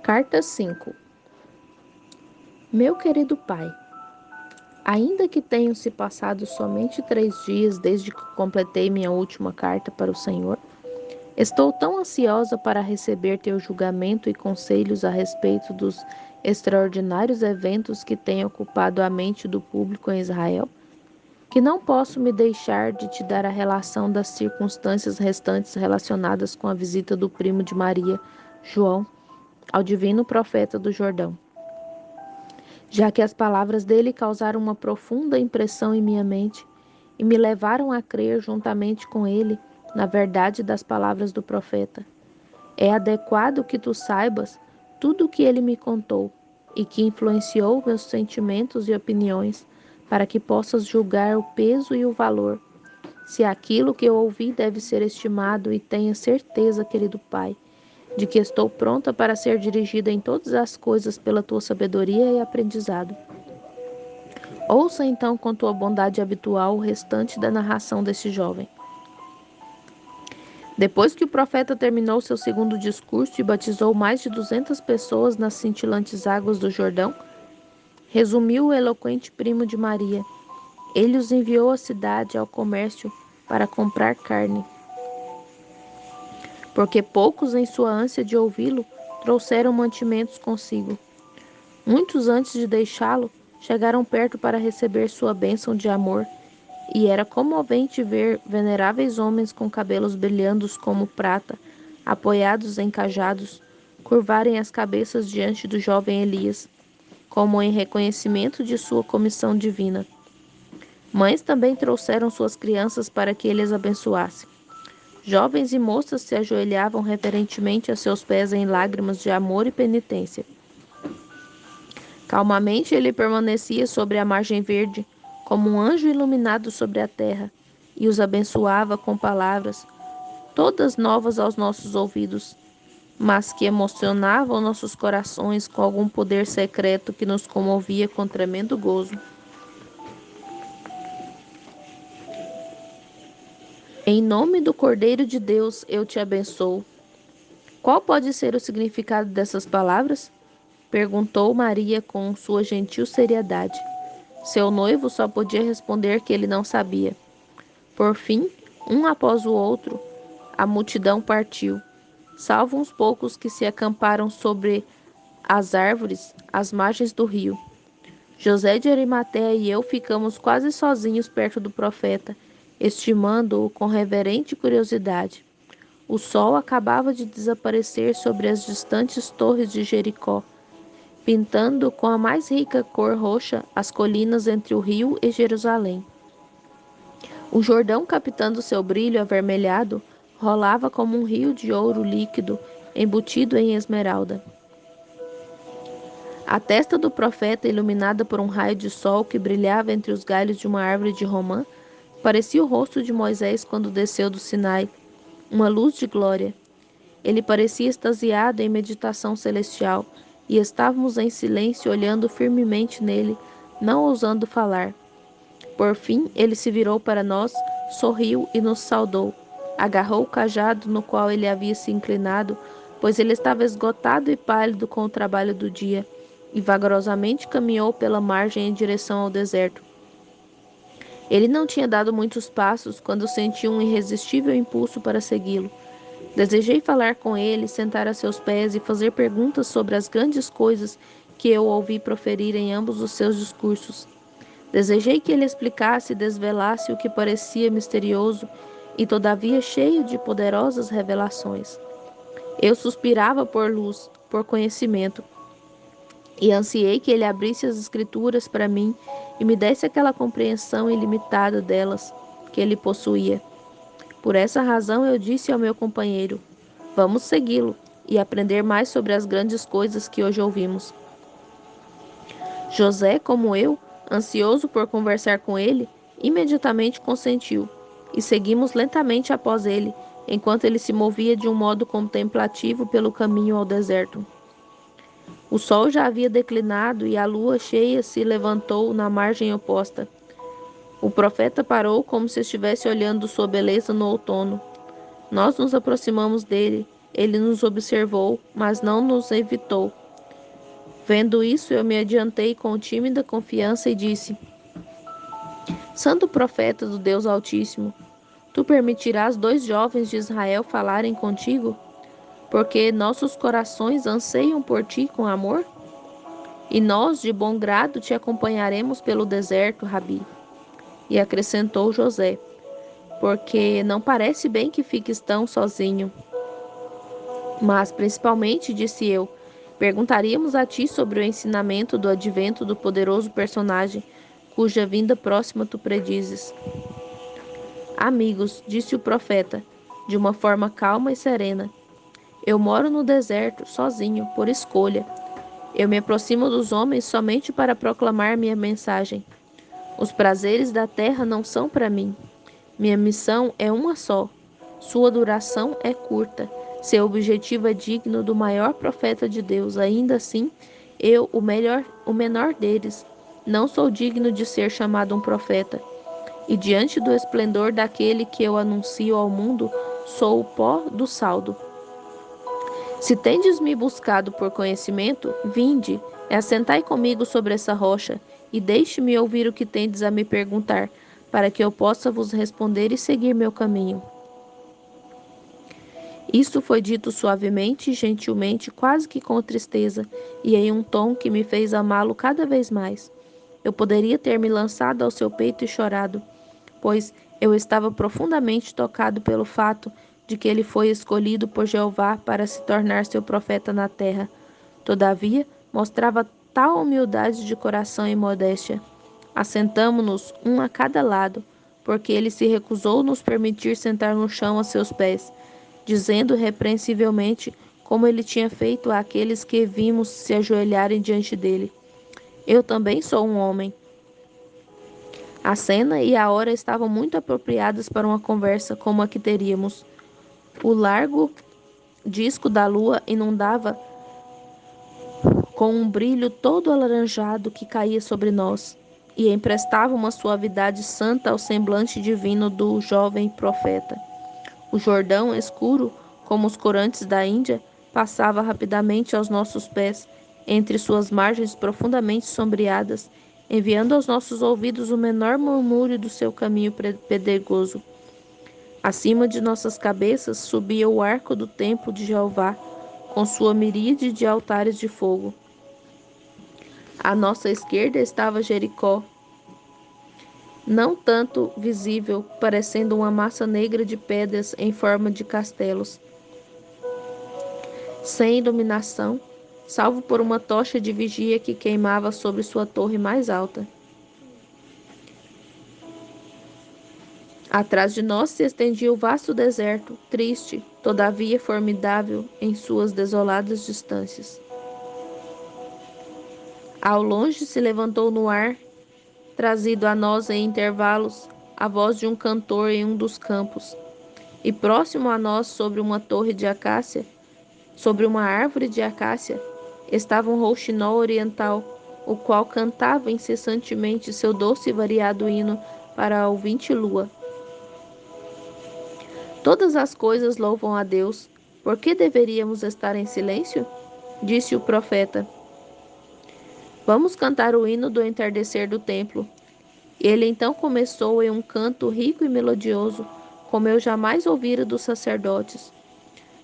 Carta 5. Meu querido pai, ainda que tenham se passado somente 3 dias desde que completei minha última carta para o Senhor, estou tão ansiosa para receber teu julgamento e conselhos a respeito dos extraordinários eventos que têm ocupado a mente do público em Israel, que não posso me deixar de te dar a relação das circunstâncias restantes relacionadas com a visita do primo de Maria, João, ao divino profeta do Jordão, já que as palavras dele causaram uma profunda impressão em minha mente e me levaram a crer juntamente com ele na verdade das palavras do profeta. É adequado que tu saibas tudo o que ele me contou e que influenciou meus sentimentos e opiniões, para que possas julgar o peso e o valor, se aquilo que eu ouvi deve ser estimado, e tenha certeza, querido pai, de que estou pronta para ser dirigida em todas as coisas pela tua sabedoria e aprendizado. Ouça então com tua bondade habitual o restante da narração deste jovem. Depois que o profeta terminou seu segundo discurso e batizou mais de 200 pessoas nas cintilantes águas do Jordão, resumiu o eloquente primo de Maria. Ele os enviou à cidade, ao comércio, para comprar carne, porque poucos, em sua ânsia de ouvi-lo, trouxeram mantimentos consigo. Muitos, antes de deixá-lo, chegaram perto para receber sua bênção de amor, e era comovente ver veneráveis homens com cabelos brilhantes como prata, apoiados em cajados, curvarem as cabeças diante do jovem Elias, como em reconhecimento de sua comissão divina. Mães também trouxeram suas crianças para que ele as abençoasse. Jovens e moças se ajoelhavam reverentemente a seus pés em lágrimas de amor e penitência. Calmamente ele permanecia sobre a margem verde, como um anjo iluminado sobre a terra, e os abençoava com palavras, todas novas aos nossos ouvidos, mas que emocionavam nossos corações com algum poder secreto que nos comovia com tremendo gozo. Em nome do Cordeiro de Deus, eu te abençoo. Qual pode ser o significado dessas palavras? Perguntou Maria com sua gentil seriedade. Seu noivo só podia responder que ele não sabia. Por fim, um após o outro, a multidão partiu, salvo uns poucos que se acamparam sobre as árvores às margens do rio. José de Arimateia e eu ficamos quase sozinhos perto do profeta, estimando-o com reverente curiosidade. O sol acabava de desaparecer sobre as distantes torres de Jericó, pintando com a mais rica cor roxa as colinas entre o rio e Jerusalém. O Jordão, captando seu brilho avermelhado, rolava como um rio de ouro líquido, embutido em esmeralda. A testa do profeta, iluminada por um raio de sol que brilhava entre os galhos de uma árvore de romã, parecia o rosto de Moisés quando desceu do Sinai, uma luz de glória. Ele parecia extasiado em meditação celestial, e estávamos em silêncio olhando firmemente nele, não ousando falar. Por fim, ele se virou para nós, sorriu e nos saudou. Agarrou o cajado no qual ele havia se inclinado, pois ele estava esgotado e pálido com o trabalho do dia, e vagarosamente caminhou pela margem em direção ao deserto. Ele não tinha dado muitos passos quando senti um irresistível impulso para segui-lo. Desejei falar com ele, sentar a seus pés e fazer perguntas sobre as grandes coisas que eu ouvi proferir em ambos os seus discursos. Desejei que ele explicasse e desvelasse o que parecia misterioso e todavia cheio de poderosas revelações. Eu suspirava por luz, por conhecimento, e ansiei que ele abrisse as escrituras para mim e me desse aquela compreensão ilimitada delas que ele possuía. Por essa razão eu disse ao meu companheiro: vamos segui-lo e aprender mais sobre as grandes coisas que hoje ouvimos. José, como eu, ansioso por conversar com ele, imediatamente consentiu, e seguimos lentamente após ele, enquanto ele se movia de um modo contemplativo pelo caminho ao deserto. O sol já havia declinado e a lua cheia se levantou na margem oposta. O profeta parou como se estivesse olhando sua beleza no outono. Nós nos aproximamos dele, Ele nos observou, mas não nos evitou. Vendo isso, eu me adiantei com tímida confiança e disse: Santo profeta do Deus Altíssimo, tu permitirás 2 jovens de Israel falarem contigo? Porque nossos corações anseiam por ti com amor? E nós, de bom grado, te acompanharemos pelo deserto, Rabi. E acrescentou José: Porque não parece bem que fiques tão sozinho. Mas, principalmente, disse eu, perguntaríamos a ti sobre o ensinamento do advento do poderoso personagem, cuja vinda próxima tu predizes. Amigos, disse o profeta, de uma forma calma e serena, eu moro no deserto, sozinho, por escolha. Eu me aproximo dos homens somente para proclamar minha mensagem. Os prazeres da terra não são para mim. Minha missão é uma só. Sua duração é curta. Seu objetivo é digno do maior profeta de Deus. Ainda assim, eu, o menor deles, não sou digno de ser chamado um profeta. E diante do esplendor daquele que eu anuncio ao mundo, sou o pó do saldo. Se tendes me buscado por conhecimento, vinde, assentai comigo sobre essa rocha, e deixe-me ouvir o que tendes a me perguntar, para que eu possa vos responder e seguir meu caminho. Isto foi dito suavemente e gentilmente, quase que com tristeza, e em um tom que me fez amá-lo cada vez mais. Eu poderia ter me lançado ao seu peito e chorado, pois eu estava profundamente tocado pelo fato de que ele foi escolhido por Jeová para se tornar seu profeta na terra. Todavia, mostrava tal humildade de coração e modéstia. Assentamo-nos um a cada lado, porque ele se recusou nos permitir sentar no chão a seus pés, dizendo repreensivelmente como ele tinha feito àqueles que vimos se ajoelharem diante dele: Eu também sou um homem. A cena e a hora estavam muito apropriadas para uma conversa como a que teríamos. O largo disco da lua inundava com um brilho todo alaranjado que caía sobre nós e emprestava uma suavidade santa ao semblante divino do jovem profeta. O Jordão, escuro como os corantes da Índia, passava rapidamente aos nossos pés, entre suas margens profundamente sombreadas, enviando aos nossos ouvidos o menor murmúrio do seu caminho pedregoso. Acima de nossas cabeças subia o arco do templo de Jeová, com sua miríade de altares de fogo. À nossa esquerda estava Jericó, não tanto visível, parecendo uma massa negra de pedras em forma de castelos, sem iluminação, salvo por uma tocha de vigia que queimava sobre sua torre mais alta. Atrás de nós se estendia o vasto deserto, triste, todavia formidável em suas desoladas distâncias. Ao longe se levantou no ar, trazido a nós em intervalos, a voz de um cantor em um dos campos. E próximo a nós, sobre uma torre de acácia, sobre uma árvore de acácia, estava um rouxinol oriental, o qual cantava incessantemente seu doce e variado hino para a ouvinte lua. Todas as coisas louvam a Deus. Por que deveríamos estar em silêncio? Disse o profeta. Vamos cantar o hino do entardecer do templo. Ele então começou em um canto rico e melodioso, como eu jamais ouvira dos sacerdotes.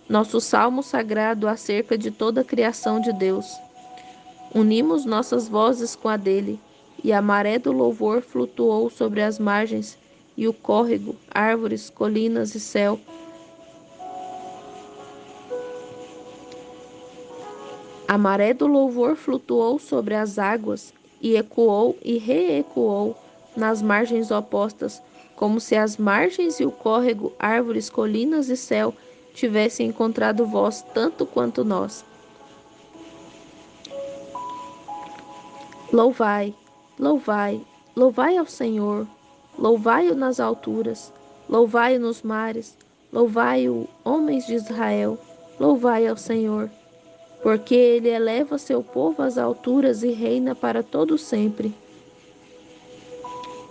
Nosso salmo sagrado acerca de toda a criação de Deus. Unimos nossas vozes com a dele, e a maré do louvor flutuou sobre as margens, e o córrego, árvores, colinas e céu. A maré do louvor flutuou sobre as águas, e ecoou e reecoou nas margens opostas, como se as margens e o córrego, árvores, colinas e céu tivessem encontrado voz tanto quanto nós. Louvai, louvai, louvai ao Senhor, louvai-o nas alturas, louvai-o nos mares, louvai-o, homens de Israel, louvai ao Senhor, porque ele eleva seu povo às alturas e reina para todo sempre.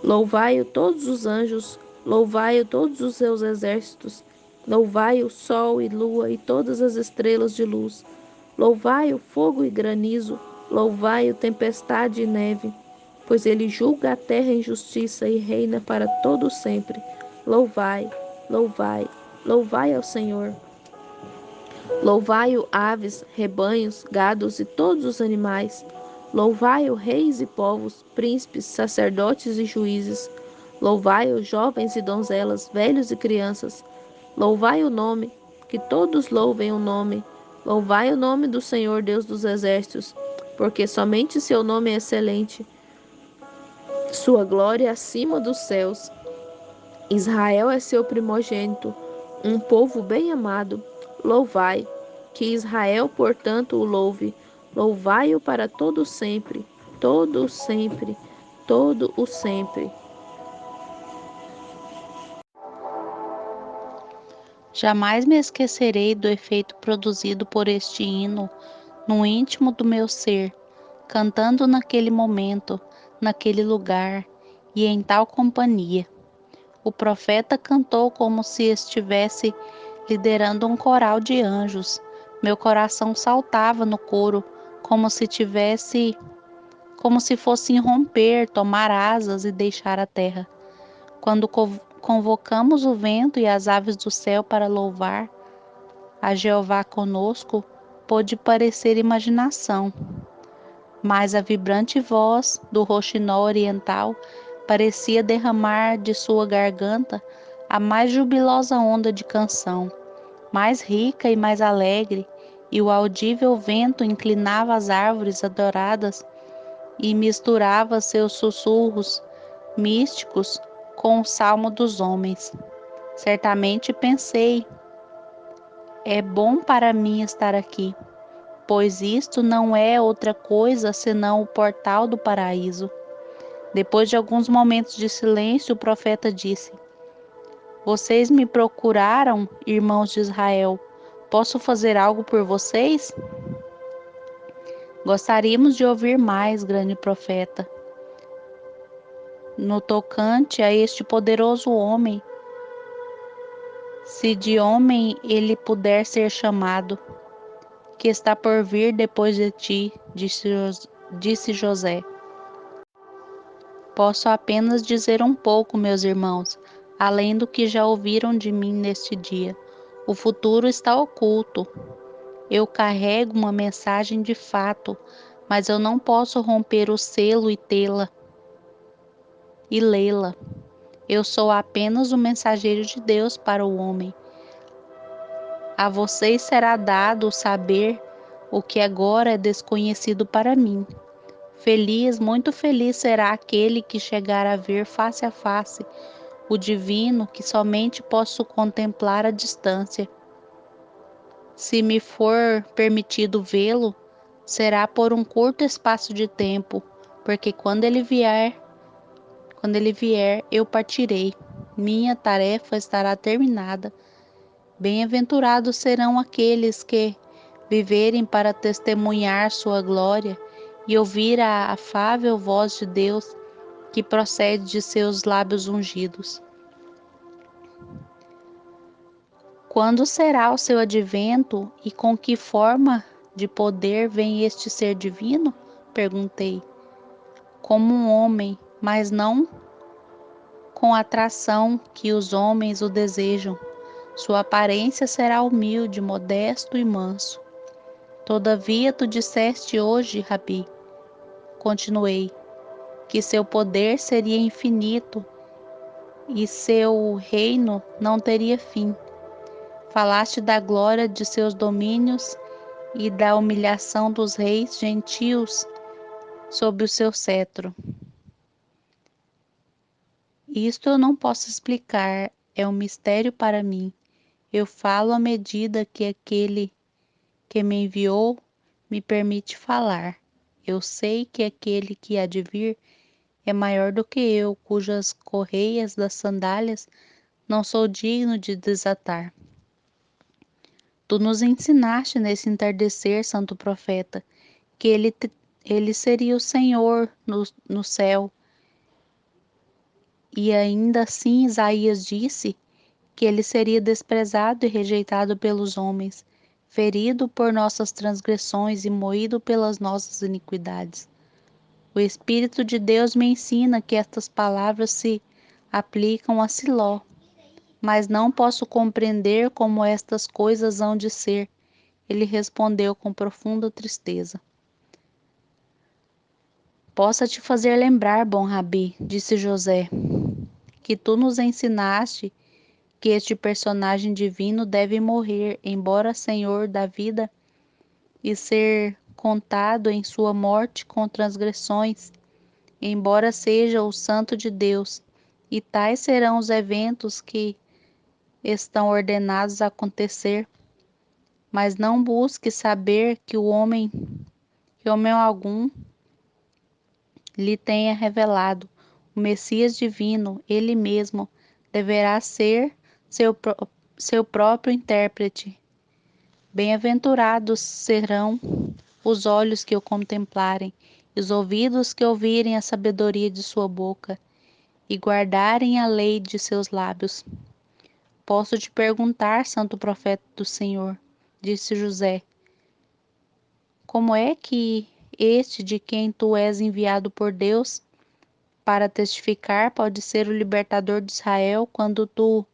Louvai-o todos os anjos, louvai-o todos os seus exércitos, Louvai o sol e lua e todas as estrelas de luz. Louvai o fogo e granizo. Louvai o tempestade e neve. Pois ele julga a terra em justiça e reina para todo sempre. Louvai, louvai, louvai ao Senhor. Louvai-o, aves, rebanhos, gados e todos os animais. Louvai-o, reis e povos, príncipes, sacerdotes e juízes. Louvai-o, jovens e donzelas, velhos e crianças. Louvai o nome, que todos louvem o nome. Louvai o nome do Senhor Deus dos exércitos, porque somente seu nome é excelente, sua glória é acima dos céus. Israel é seu primogênito, um povo bem amado. Louvai, que Israel, portanto, o louve. Louvai-o para todo sempre, todo sempre, todo o sempre. Jamais me esquecerei do efeito produzido por este hino no íntimo do meu ser, cantando naquele momento, naquele lugar e em tal companhia. O profeta cantou como se estivesse liderando um coral de anjos. Meu coração saltava no coro, como se fosse romper, tomar asas e deixar a terra. Quando convocamos o vento e as aves do céu para louvar a Jeová conosco, pôde parecer imaginação, mas a vibrante voz do roxinol oriental parecia derramar de sua garganta a mais jubilosa onda de canção, mais rica e mais alegre, e o audível vento inclinava as árvores adoradas e misturava seus sussurros místicos com o salmo dos homens. Certamente pensei, é bom para mim estar aqui, pois isto não é outra coisa senão o portal do paraíso. Depois de alguns momentos de silêncio, o profeta disse: Vocês me procuraram, irmãos de Israel. Posso fazer algo por vocês? Gostaríamos de ouvir mais, grande profeta. No tocante a este poderoso homem, se de homem ele puder ser chamado, que está por vir depois de ti, disse José. Posso apenas dizer um pouco, meus irmãos, além do que já ouviram de mim neste dia. O futuro está oculto. Eu carrego uma mensagem de fato, mas eu não posso romper o selo e tê-la e lê-la. Eu sou apenas o mensageiro de Deus para o homem. A vocês será dado saber o que agora é desconhecido para mim. Feliz, muito feliz será aquele que chegar a ver face a face o divino que somente posso contemplar à distância. Se me for permitido vê-lo, será por um curto espaço de tempo, porque quando ele vier, eu partirei. Minha tarefa estará terminada. Bem-aventurados serão aqueles que viverem para testemunhar sua glória e ouvir a afável voz de Deus que procede de seus lábios ungidos. Quando será o seu advento e com que forma de poder vem este ser divino? Perguntei. Como um homem, mas não com a atração que os homens o desejam. Sua aparência será humilde, modesto e manso. Todavia tu disseste hoje, Rabi, continuei, que seu poder seria infinito e seu reino não teria fim. Falaste da glória de seus domínios e da humilhação dos reis gentios sob o seu cetro. Isto eu não posso explicar, é um mistério para mim. Eu falo à medida que aquele que me enviou me permite falar. Eu sei que aquele que há de vir é maior do que eu, cujas correias das sandálias não sou digno de desatar. Tu nos ensinaste nesse entardecer, santo profeta, que ele seria o Senhor no céu. E ainda assim Isaías disse que ele seria desprezado e rejeitado pelos homens, ferido por nossas transgressões e moído pelas nossas iniquidades. O Espírito de Deus me ensina que estas palavras se aplicam a Siló, mas não posso compreender como estas coisas hão de ser. Ele respondeu com profunda tristeza. Possa te fazer lembrar, bom Rabi, disse José, que tu nos ensinaste que este personagem divino deve morrer, embora Senhor da vida, e ser contado em sua morte com transgressões, embora seja o Santo de Deus, e tais serão os eventos que estão ordenados a acontecer. Mas não busque saber que homem algum lhe tenha revelado. O Messias divino, ele mesmo, deverá ser seu próprio intérprete. Bem-aventurados serão os olhos que o contemplarem, e os ouvidos que ouvirem a sabedoria de sua boca, e guardarem a lei de seus lábios. Posso te perguntar, santo profeta do Senhor, disse José, como é que este de quem tu és enviado por Deus para testificar pode ser o libertador de Israel quando tu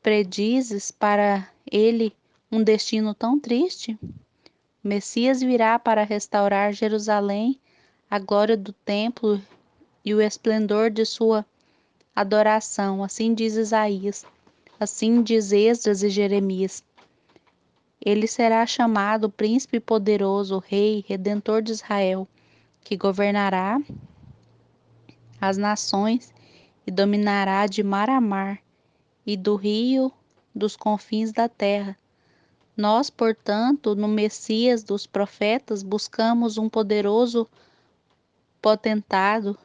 predizes para ele um destino tão triste? O Messias virá para restaurar Jerusalém, a glória do templo e o esplendor de sua adoração. Assim diz Isaías, assim diz Esdras e Jeremias. Ele será chamado Príncipe Poderoso, Rei, Redentor de Israel, que governará as nações e dominará de mar a mar e do rio dos confins da terra. Nós, portanto, no Messias dos profetas, buscamos um poderoso potentado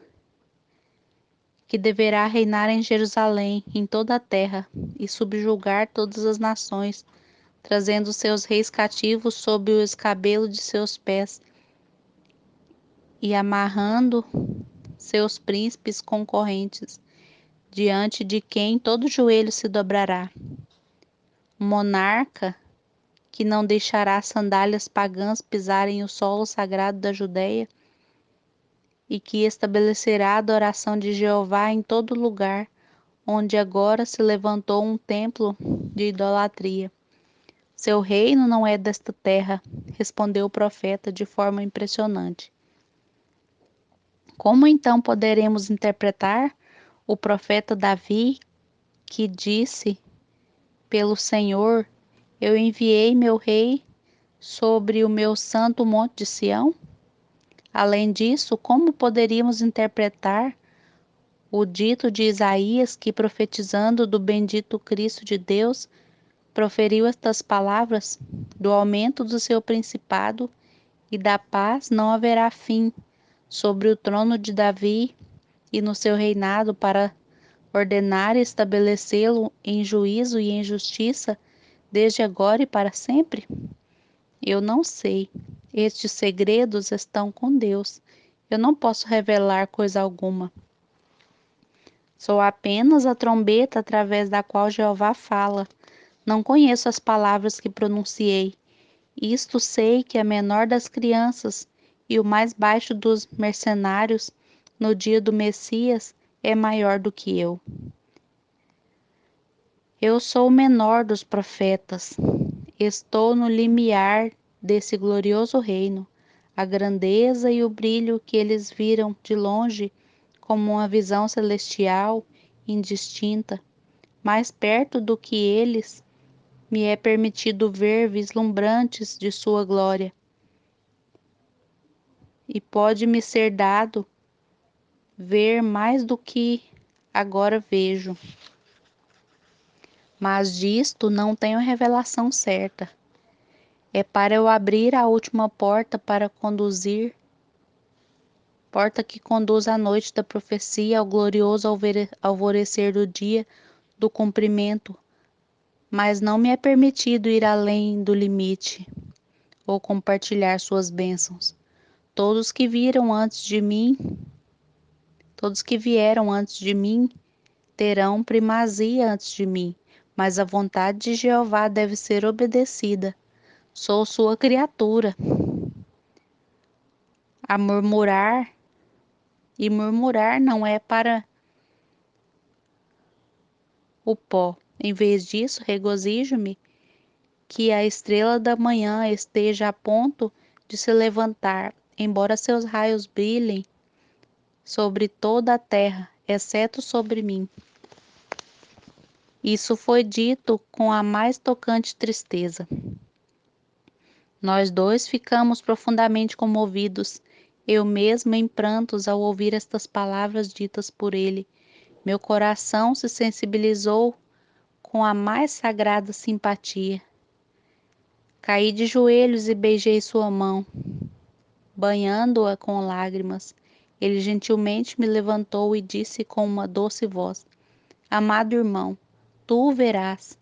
que deverá reinar em Jerusalém, em toda a terra, e subjugar todas as nações, trazendo seus reis cativos sob o escabelo de seus pés e amarrando seus príncipes concorrentes, diante de quem todo joelho se dobrará. Um monarca que não deixará sandálias pagãs pisarem o solo sagrado da Judéia e que estabelecerá a adoração de Jeová em todo lugar, onde agora se levantou um templo de idolatria. Seu reino não é desta terra, respondeu o profeta de forma impressionante. Como então poderemos interpretar o profeta Davi, que disse pelo Senhor: Eu enviei meu rei sobre o meu santo monte de Sião? Além disso, como poderíamos interpretar o dito de Isaías que, profetizando do bendito Cristo de Deus, proferiu estas palavras: do aumento do seu principado e da paz não haverá fim sobre o trono de Davi e no seu reinado, para ordenar e estabelecê-lo em juízo e em justiça desde agora e para sempre? Eu não sei. Estes segredos estão com Deus. Eu não posso revelar coisa alguma. Sou apenas a trombeta através da qual Jeová fala. Não conheço as palavras que pronunciei. Isto sei que a menor das crianças e o mais baixo dos mercenários, no dia do Messias, é maior do que eu. Eu sou o menor dos profetas. Estou no limiar desse glorioso reino. A grandeza e o brilho que eles viram de longe, como uma visão celestial indistinta, mais perto do que eles, me é permitido ver vislumbrantes de sua glória. E pode-me ser dado ver mais do que agora vejo. Mas disto não tenho revelação certa. É para eu abrir a última porta porta que conduz à noite da profecia, ao glorioso alvorecer do dia do cumprimento, mas não me é permitido ir além do limite ou compartilhar suas bênçãos. Todos que vieram antes de mim terão primazia antes de mim, mas a vontade de Jeová deve ser obedecida. Sou sua criatura. A murmurar e murmurar não é para o pó. Em vez disso, regozijo-me que a estrela da manhã esteja a ponto de se levantar, embora seus raios brilhem sobre toda a terra, exceto sobre mim. Isso foi dito com a mais tocante tristeza. Nós dois ficamos profundamente comovidos, eu mesma em prantos ao ouvir estas palavras ditas por ele. Meu coração se sensibilizou com a mais sagrada simpatia. Caí de joelhos e beijei sua mão, banhando-a com lágrimas. Ele gentilmente me levantou e disse com uma doce voz: Amado irmão, tu o verás,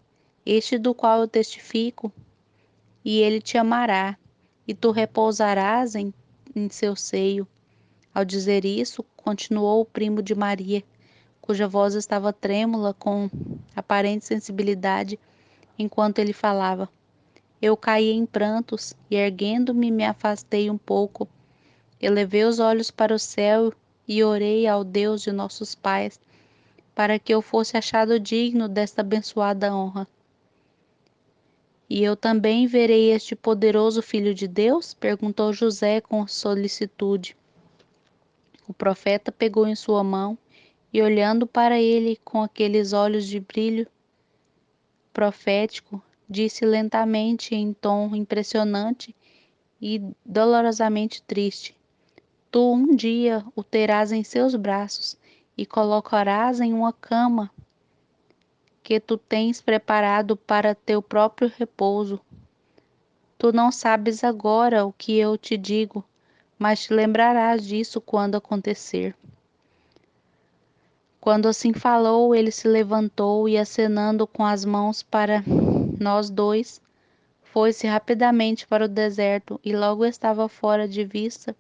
este do qual eu testifico, e ele te amará, e tu repousarás em seu seio. Ao dizer isso, continuou o primo de Maria, cuja voz estava trêmula com aparente sensibilidade enquanto ele falava. Eu caí em prantos e, erguendo-me, me afastei um pouco. Elevei os olhos para o céu e orei ao Deus de nossos pais, para que eu fosse achado digno desta abençoada honra. E eu também verei este poderoso Filho de Deus? Perguntou José com solicitude. O profeta pegou em sua mão e, olhando para ele com aqueles olhos de brilho profético, disse lentamente em tom impressionante e dolorosamente triste: Tu um dia o terás em seus braços e colocarás em uma cama que tu tens preparado para teu próprio repouso. Tu não sabes agora o que eu te digo, mas te lembrarás disso quando acontecer. Quando assim falou, ele se levantou e, acenando com as mãos para nós dois, foi-se rapidamente para o deserto e logo estava fora de vista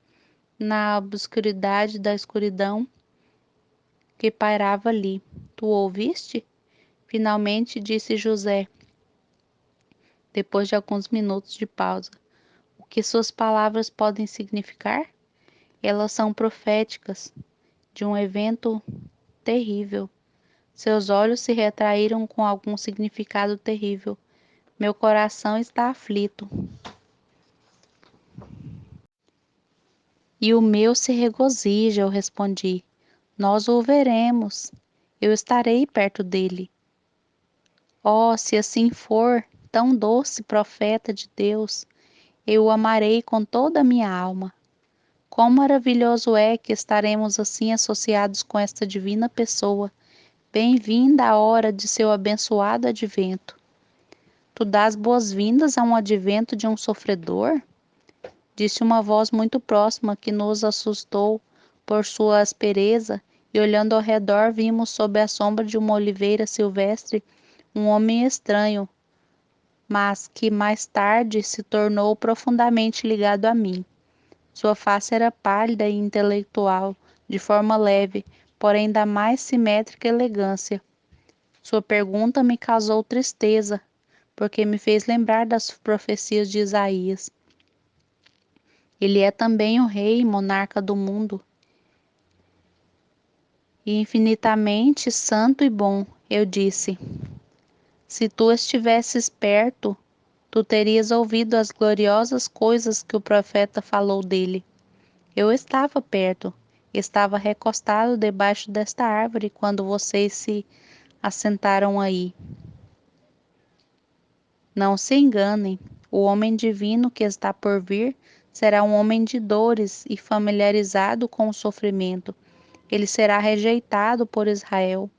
na obscuridade da escuridão que pairava ali. Tu ouviste? Finalmente disse José, depois de alguns minutos de pausa. O que suas palavras podem significar? Elas são proféticas de um evento terrível. Seus olhos se retraíram com algum significado terrível. Meu coração está aflito. E o meu se regozija, eu respondi. Nós o veremos. Eu estarei perto dele. Oh, se assim for, tão doce profeta de Deus, eu o amarei com toda a minha alma. Quão maravilhoso é que estaremos assim associados com esta divina pessoa. Bem-vinda a hora de seu abençoado advento. Tu dás boas-vindas a um advento de um sofredor? Disse uma voz muito próxima que nos assustou por sua aspereza, e olhando ao redor vimos sob a sombra de uma oliveira silvestre um homem estranho, mas que mais tarde se tornou profundamente ligado a mim. Sua face era pálida e intelectual, de forma leve, porém da mais simétrica elegância. Sua pergunta me causou tristeza, porque me fez lembrar das profecias de Isaías. Ele é também o rei e monarca do mundo, e infinitamente santo e bom, eu disse. Se tu estivesses perto, tu terias ouvido as gloriosas coisas que o profeta falou dele. Eu estava perto, estava recostado debaixo desta árvore quando vocês se assentaram aí. Não se enganem, o homem divino que está por vir será um homem de dores e familiarizado com o sofrimento. Ele será rejeitado por Israel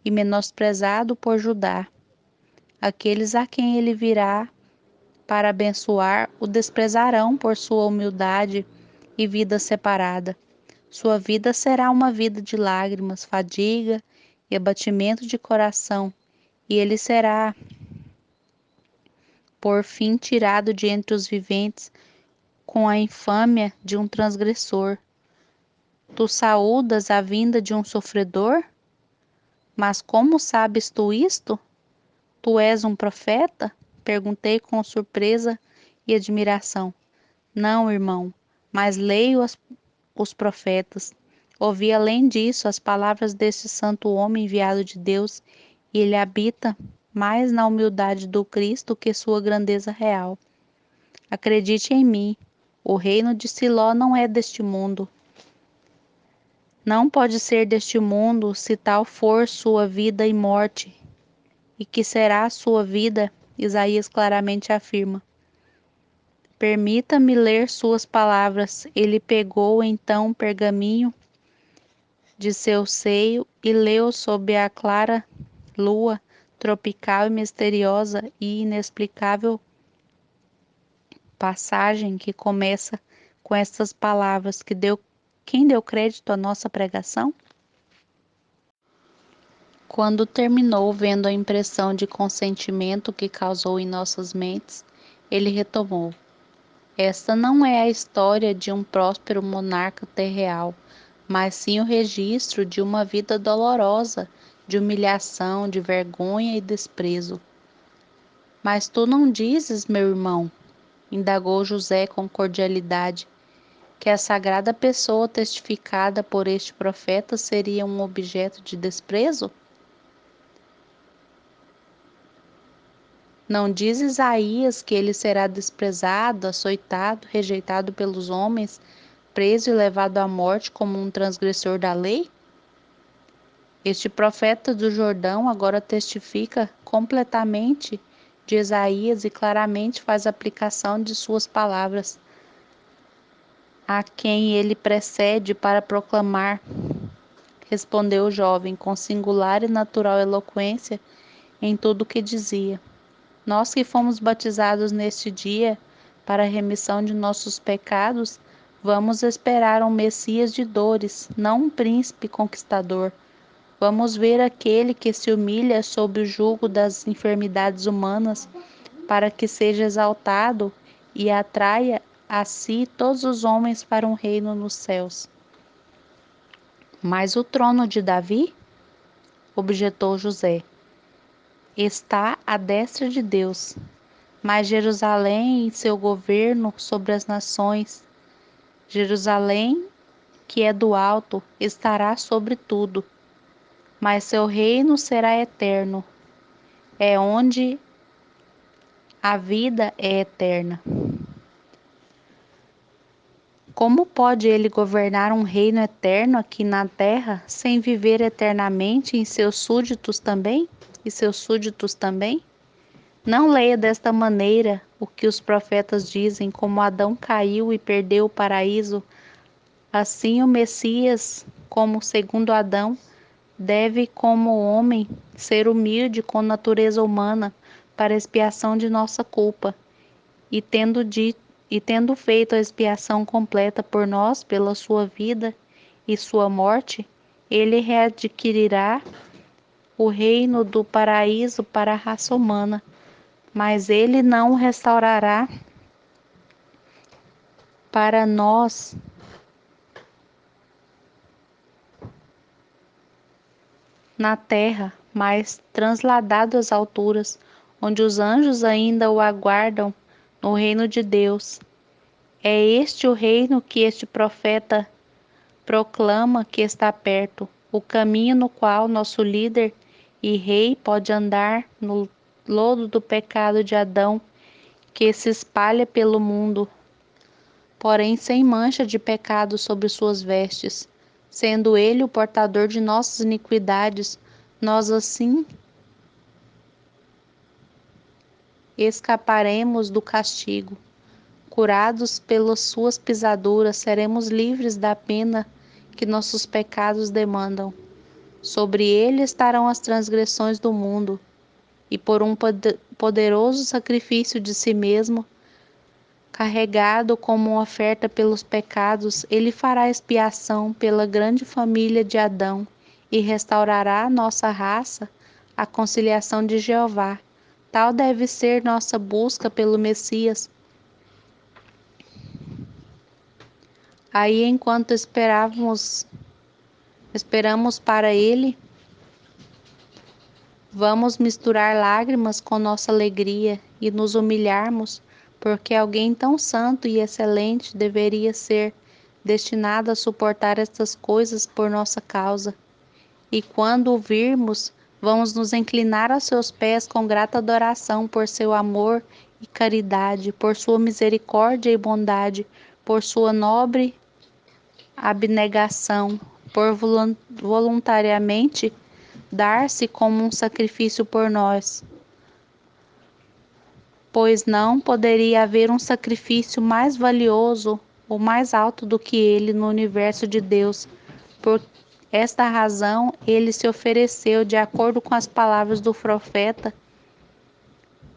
e menosprezado por Judá. Aqueles a quem ele virá para abençoar o desprezarão por sua humildade e vida separada. Sua vida será uma vida de lágrimas, fadiga e abatimento de coração, e ele será, por fim, tirado de entre os viventes com a infâmia de um transgressor. Tu saúdas a vinda de um sofredor? Mas como sabes tu isto? Tu és um profeta? Perguntei com surpresa e admiração. Não, irmão, mas leio os profetas. Ouvi além disso as palavras desse santo homem enviado de Deus, e ele habita mais na humildade do Cristo que sua grandeza real. Acredite em mim, o reino de Siló não é deste mundo. Não pode ser deste mundo se tal for sua vida e morte, e que será a sua vida, Isaías claramente afirma. Permita-me ler suas palavras. Ele pegou então um pergaminho de seu seio e leu sob a clara lua tropical e misteriosa e inexplicável passagem que começa com estas palavras quem deu crédito à nossa pregação? Quando terminou, vendo a impressão de consentimento que causou em nossas mentes, ele retomou: esta não é a história de um próspero monarca terreal, mas sim o registro de uma vida dolorosa, de humilhação, de vergonha e desprezo. Mas tu não dizes, meu irmão, indagou José com cordialidade, que a sagrada pessoa testificada por este profeta seria um objeto de desprezo? Não diz Isaías que ele será desprezado, açoitado, rejeitado pelos homens, preso e levado à morte como um transgressor da lei? Este profeta do Jordão agora testifica completamente de Isaías e claramente faz aplicação de suas palavras a quem ele precede para proclamar, respondeu o jovem com singular e natural eloquência em tudo o que dizia. Nós que fomos batizados neste dia para a remissão de nossos pecados, vamos esperar um Messias de dores, não um príncipe conquistador. Vamos ver aquele que se humilha sob o jugo das enfermidades humanas, para que seja exaltado e atraia a si todos os homens para um reino nos céus. Mas o trono de Davi, objetou José, está à destra de Deus. Mas Jerusalém e seu governo sobre as nações, Jerusalém, que é do alto, estará sobre tudo, mas seu reino será eterno. É onde a vida é eterna. Como pode ele governar um reino eterno aqui na terra sem viver eternamente em seus súditos também? E seus súditos também? Não leia desta maneira o que os profetas dizem, como Adão caiu e perdeu o paraíso, assim o Messias, como segundo Adão, deve, como homem, ser humilde com natureza humana para expiação de nossa culpa, e tendo feito a expiação completa por nós pela sua vida e sua morte, ele readquirirá o reino do paraíso para a raça humana, mas ele não restaurará para nós na terra, mas transladado às alturas, onde os anjos ainda o aguardam no reino de Deus. É este o reino que este profeta proclama que está perto, o caminho no qual nosso líder e rei pode andar no lodo do pecado de Adão, que se espalha pelo mundo, porém sem mancha de pecado sobre suas vestes, sendo ele o portador de nossas iniquidades, nós assim escaparemos do castigo. Curados pelas suas pisaduras, seremos livres da pena que nossos pecados demandam. Sobre ele estarão as transgressões do mundo, e por um poderoso sacrifício de si mesmo, carregado como uma oferta pelos pecados, ele fará expiação pela grande família de Adão e restaurará a nossa raça à conciliação de Jeová. Tal deve ser nossa busca pelo Messias. Aí, enquanto esperamos para ele, Vamos misturar lágrimas com nossa alegria e nos humilharmos, porque alguém tão santo e excelente deveria ser destinado a suportar estas coisas por nossa causa. E quando o virmos, vamos nos inclinar a seus pés com grata adoração por seu amor e caridade, por sua misericórdia e bondade, por sua nobre abnegação, por voluntariamente dar-se como um sacrifício por nós. Pois não poderia haver um sacrifício mais valioso ou mais alto do que ele no universo de Deus. Por esta razão, ele se ofereceu de acordo com as palavras do profeta,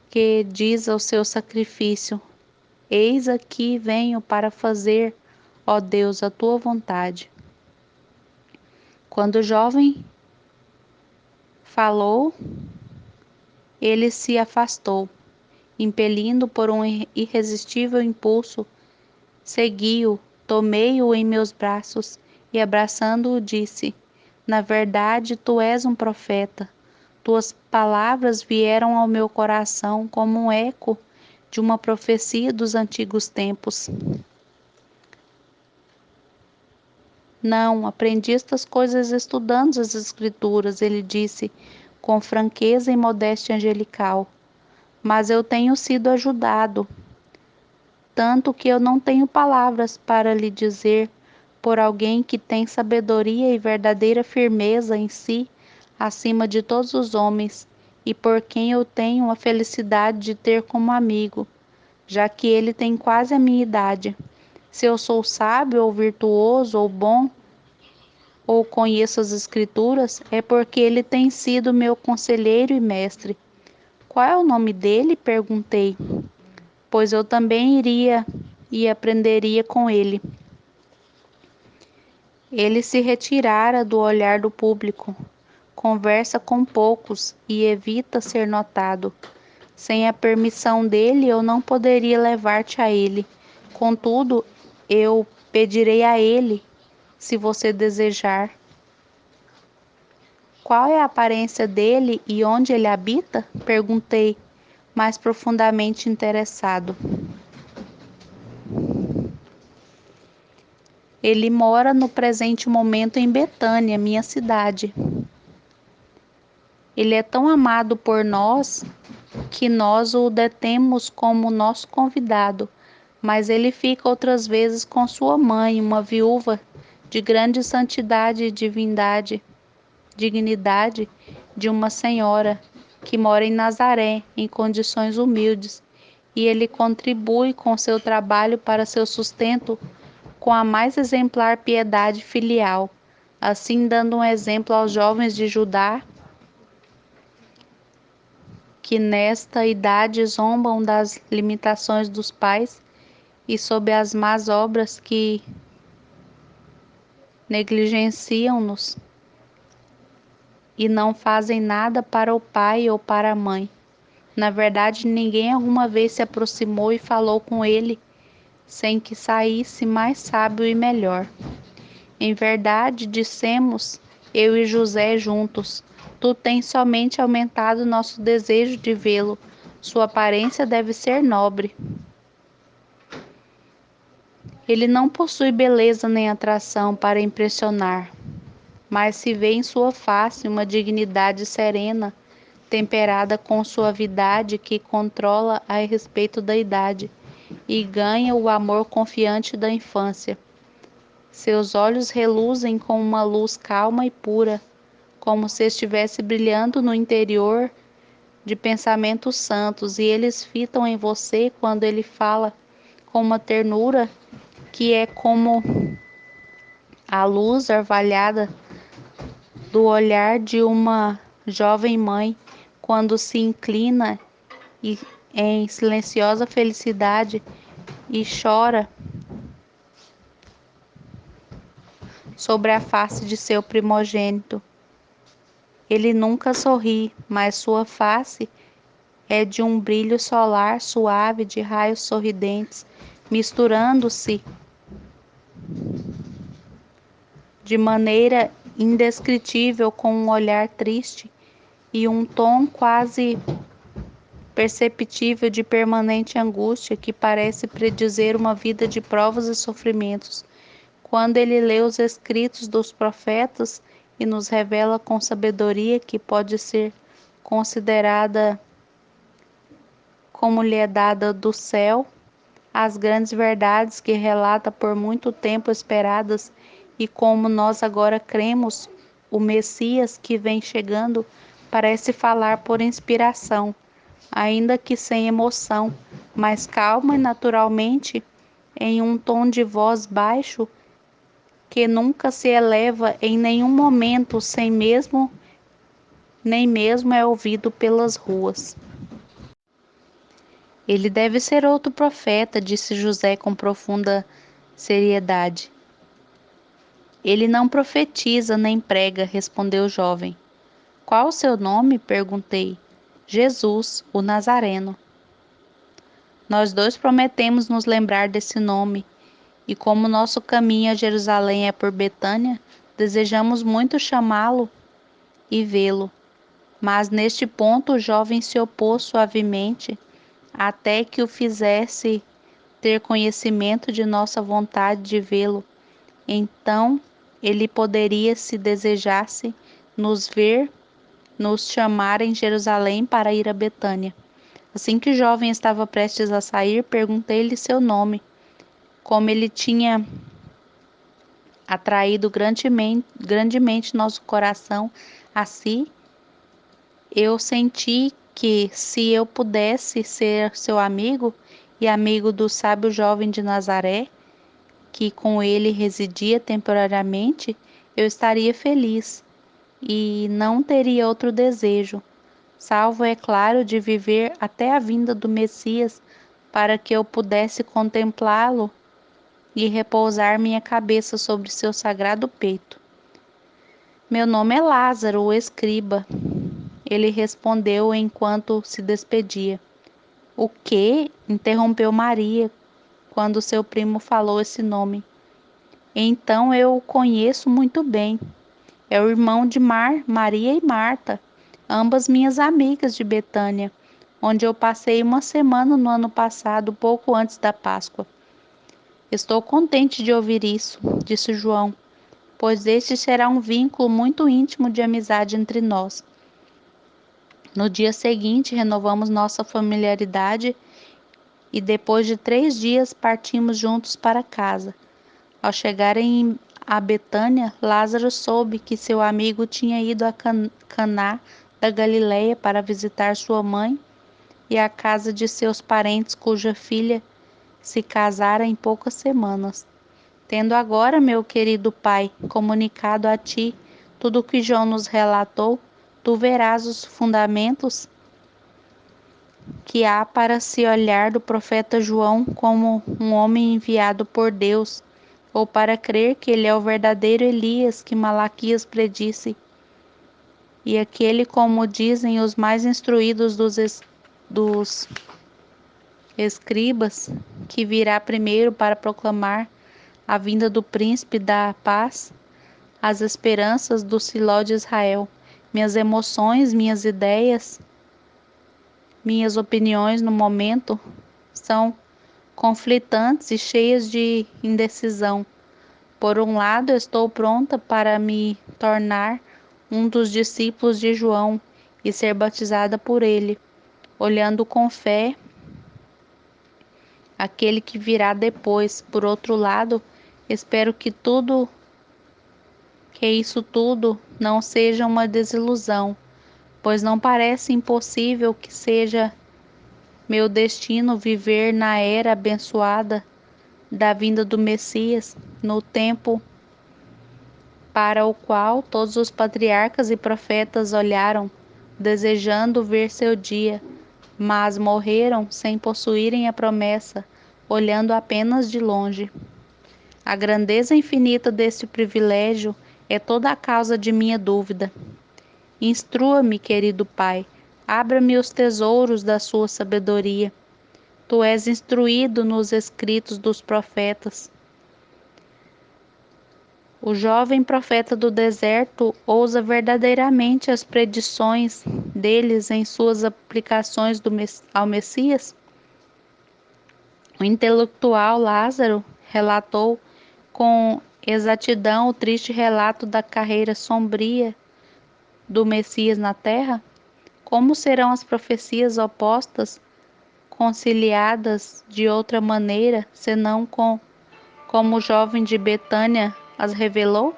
que diz ao seu sacrifício: Eis aqui venho para fazer, ó Deus, a tua vontade. Quando o jovem falou, ele se afastou, impelindo por um irresistível impulso. Segui-o, tomei-o em meus braços e, abraçando-o, disse: Na verdade, tu és um profeta. Tuas palavras vieram ao meu coração como um eco de uma profecia dos antigos tempos. Não, aprendi estas coisas estudando as Escrituras, ele disse, com franqueza e modéstia angelical. Mas eu tenho sido ajudado, tanto que eu não tenho palavras para lhe dizer, por alguém que tem sabedoria e verdadeira firmeza em si, acima de todos os homens, e por quem eu tenho a felicidade de ter como amigo, já que ele tem quase a minha idade. Se eu sou sábio ou virtuoso ou bom, ou conheço as Escrituras, é porque ele tem sido meu conselheiro e mestre. Qual é o nome dele? Perguntei, pois eu também iria e aprenderia com ele. Ele se retirara do olhar do público, conversa com poucos e evita ser notado. Sem a permissão dele, eu não poderia levar-te a ele. Contudo, eu pedirei a ele, se você desejar. Qual é a aparência dele e onde ele habita? Perguntei, mais profundamente interessado. Ele mora no presente momento em Betânia, minha cidade. Ele é tão amado por nós que nós o detemos como nosso convidado, mas ele fica outras vezes com sua mãe, uma viúva de grande santidade e dignidade de uma senhora que mora em Nazaré, em condições humildes, e ele contribui com seu trabalho para seu sustento com a mais exemplar piedade filial, assim dando um exemplo aos jovens de Judá que nesta idade zombam das limitações dos pais e sob as más obras que negligenciam-nos e não fazem nada para o pai ou para a mãe. Na verdade, ninguém alguma vez se aproximou e falou com ele sem que saísse mais sábio e melhor. Em verdade, dissemos, eu e José juntos, tu tens somente aumentado nosso desejo de vê-lo. Sua aparência deve ser nobre. Ele não possui beleza nem atração para impressionar, mas se vê em sua face uma dignidade serena, temperada com suavidade que controla a respeito da idade e ganha o amor confiante da infância. Seus olhos reluzem com uma luz calma e pura, como se estivesse brilhando no interior de pensamentos santos, e eles fitam em você quando ele fala com uma ternura que é como a luz orvalhada do olhar de uma jovem mãe quando se inclina em silenciosa felicidade e chora sobre a face de seu primogênito. Ele nunca sorri, mas sua face é de um brilho solar suave de raios sorridentes, misturando-se de maneira indescritível com um olhar triste e um tom quase perceptível de permanente angústia que parece predizer uma vida de provas e sofrimentos. Quando ele lê os escritos dos profetas e nos revela com sabedoria que pode ser considerada como lhe é dada do céu, as grandes verdades que relata por muito tempo esperadas e como nós agora cremos, o Messias que vem chegando parece falar por inspiração, ainda que sem emoção, mas calma e naturalmente, em um tom de voz baixo que nunca se eleva em nenhum momento, sem mesmo nem mesmo é ouvido pelas ruas. Ele deve ser outro profeta, disse José com profunda seriedade. Ele não profetiza nem prega, respondeu o jovem. Qual o seu nome? Perguntei. Jesus, o Nazareno. Nós dois prometemos nos lembrar desse nome, e como nosso caminho a Jerusalém é por Betânia, desejamos muito chamá-lo e vê-lo. Mas neste ponto o jovem se opôs suavemente, até que o fizesse ter conhecimento de nossa vontade de vê-lo. Então ele poderia, se desejasse, nos ver, nos chamar em Jerusalém para ir a Betânia. Assim que o jovem estava prestes a sair, perguntei-lhe seu nome. Como ele tinha atraído grandemente nosso coração a si, eu senti que, se eu pudesse ser seu amigo e amigo do sábio jovem de Nazaré, que com ele residia temporariamente, eu estaria feliz e não teria outro desejo, salvo, é claro, de viver até a vinda do Messias, para que eu pudesse contemplá-lo e repousar minha cabeça sobre seu sagrado peito. Meu nome é Lázaro, o escriba, ele respondeu enquanto se despedia. O quê? Interrompeu Maria, quando seu primo falou esse nome. Então eu o conheço muito bem. É o irmão de Maria e Marta, ambas minhas amigas de Betânia, onde eu passei uma semana no ano passado, pouco antes da Páscoa. Estou contente de ouvir isso, disse João, pois este será um vínculo muito íntimo de amizade entre nós. No dia seguinte, renovamos nossa familiaridade e depois de 3 dias partimos juntos para casa. Ao chegarem a Betânia, Lázaro soube que seu amigo tinha ido a Caná da Galileia para visitar sua mãe e a casa de seus parentes cuja filha se casara em poucas semanas. Tendo agora, meu querido pai, comunicado a ti tudo o que João nos relatou, tu verás os fundamentos que há para se olhar do profeta João como um homem enviado por Deus, ou para crer que ele é o verdadeiro Elias que Malaquias predisse, e aquele, como dizem os mais instruídos dos escribas, que virá primeiro para proclamar a vinda do príncipe da paz, as esperanças do Siló de Israel. Minhas emoções, minhas ideias, minhas opiniões no momento são conflitantes e cheias de indecisão. Por um lado, estou pronta para me tornar um dos discípulos de João e ser batizada por ele, olhando com fé aquele que virá depois. Por outro lado, espero que isso tudo não seja uma desilusão, pois não parece impossível que seja meu destino viver na era abençoada da vinda do Messias, no tempo para o qual todos os patriarcas e profetas olharam, desejando ver seu dia, mas morreram sem possuírem a promessa, olhando apenas de longe. A grandeza infinita deste privilégio é toda a causa de minha dúvida. Instrua-me, querido Pai, abra-me os tesouros da sua sabedoria. Tu és instruído nos escritos dos profetas. O jovem profeta do deserto ousa verdadeiramente as predições deles em suas aplicações ao Messias? O intelectual Lázaro relatou com exatidão o triste relato da carreira sombria do Messias na terra? Como serão as profecias opostas conciliadas de outra maneira, senão como o jovem de Betânia as revelou?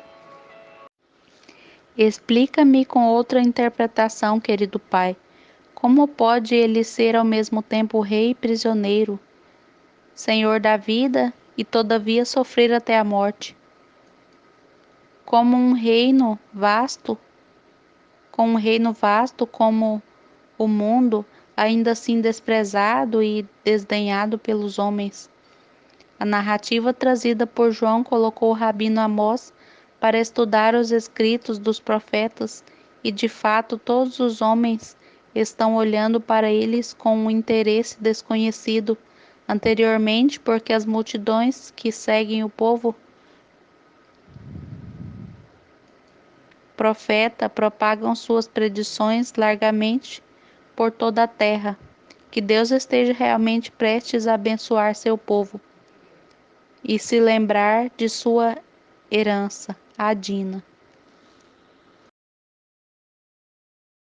Explica-me com outra interpretação, querido Pai. Como pode ele ser ao mesmo tempo rei e prisioneiro, senhor da vida e todavia sofrer até a morte? Como um reino vasto, com um reino vasto como o mundo, ainda assim desprezado e desdenhado pelos homens. A narrativa trazida por João colocou o rabino Amós para estudar os escritos dos profetas e, de fato, todos os homens estão olhando para eles com um interesse desconhecido anteriormente, porque as multidões que seguem o povo profeta propagam suas predições largamente por toda a terra. Que Deus esteja realmente prestes a abençoar seu povo e se lembrar de sua herança, a Dina.